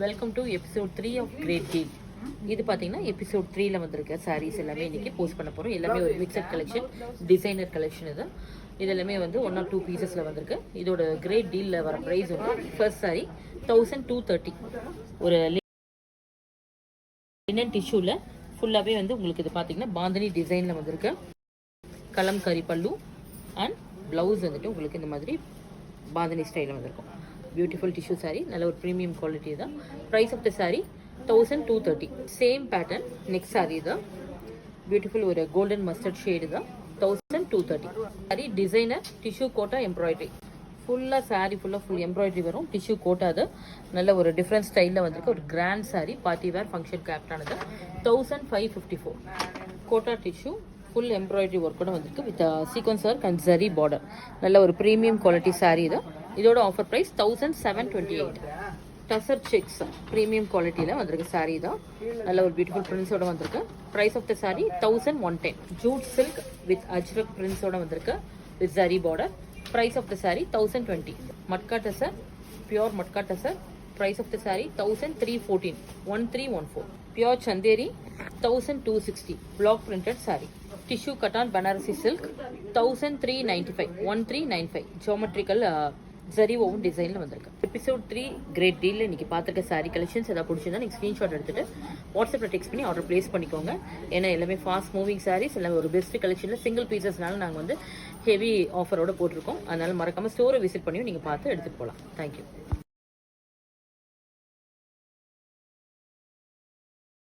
Welcome to episode 3 of great deal. இது பார்த்தீங்கன்னா episode 3ல வந்திருக்க சாரீஸ் எல்லாமே இன்றைக்கி போஸ்ட் பண்ண போகிறோம். எல்லாமே ஒரு மிக்சட் கலெக்ஷன், டிசைனர் கலெக்ஷன். இது எல்லாமே வந்து 1 or 2 பீசஸில் வந்திருக்கு. இதோட கிரேட் டீலில் வர ப்ரைஸ் வந்து ஃபர்ஸ்ட் சாரீ 1230. ஒரு லினன் டிஷ்யூவில் ஃபுல்லாகவே வந்து உங்களுக்கு இது பார்த்தீங்கன்னா பாந்தினி டிசைனில் வந்திருக்கு. கலம்கரி பல்லு அண்ட் ப்ளவுஸ் வந்துட்டு உங்களுக்கு இந்த மாதிரி பாந்தினி ஸ்டைலில் வந்திருக்கும். பியூட்டிஃபுல் டிஷ்யூ சாரீ, நல்ல ஒரு ப்ரீமியம் குவாலிட்டி தான். Price of the sari 1230. Same pattern next sari தான். பியூட்டிஃபுல் ஒரு கோல்டன் மஸ்டர்ட் ஷேடு தான். 1230 sari. Designer tissue gota embroidery, ஃபுல்லாக சாரீ ஃபுல்லாக ஃபுல் எம்ப்ராய்டரி வரும். டிஷ்யூ கோட்டா அது நல்ல ஒரு டிஃப்ரெண்ட் ஸ்டைலில் வந்திருக்கு. ஒரு grand sari, party wear function கேப்டானது. 1554 கோட்டா டிஷ்யூ, ஃபுல் எம்ப்ராய்டரி ஒர்க்கோட வந்திருக்கு with sequins work and zari border. நல்ல ஒரு ப்ரீமியம் குவாலிட்டி சாரீ இது. இதோட offer price 1728. Tussar checks premium குவாலிட்டியில் வந்திருக்கு சாரீ தான். நல்ல ஒரு பியூட்டிஃபுல் பிரிண்ட்ஸோட வந்திருக்கு. Price of the sari 1110. Jute silk with Ajrak பிரிண்ட்ஸோட வந்திருக்கு with zari border. Price of the sari 1020. Matka tussar, pure matka tussar. Price of the sari 1314. 1314. Pure Chanderi 1260. Block printed sari. Tissue cotton Banarasi silk 1395. 1395. Geometrical zari woven டிசைனில் வந்திருக்கு. எபிசோட் 3 கிரேட் டீலில் இன்றைக்கி பார்த்துருக்க சாரீ கலெக்ஷன்ஸ் எதாவது பிடிச்சிருந்தா நீங்கள் ஸ்க்ரீன்ஷாட் எடுத்துகிட்டு வாட்ஸ்அப்பில் டெக்ஸ்ட் பண்ணி ஆர்டர் ப்ளேஸ் பண்ணிக்கோங்க. ஏன்னா எல்லாமே ஃபாஸ்ட் மூவிங் சாரீஸ், எல்லாமே ஒரு பெஸ்ட் கலெக்ஷனில் சிங்கிள் பீசஸ்னால நாங்கள் வந்து ஹெவி ஆஃபரோடு போட்டிருக்கோம். அதனால் மறக்காமல் ஸ்டோரை விசிட் பண்ணியும் நீங்கள் பார்த்து எடுத்துகிட்டு போகலாம். தேங்க்யூ.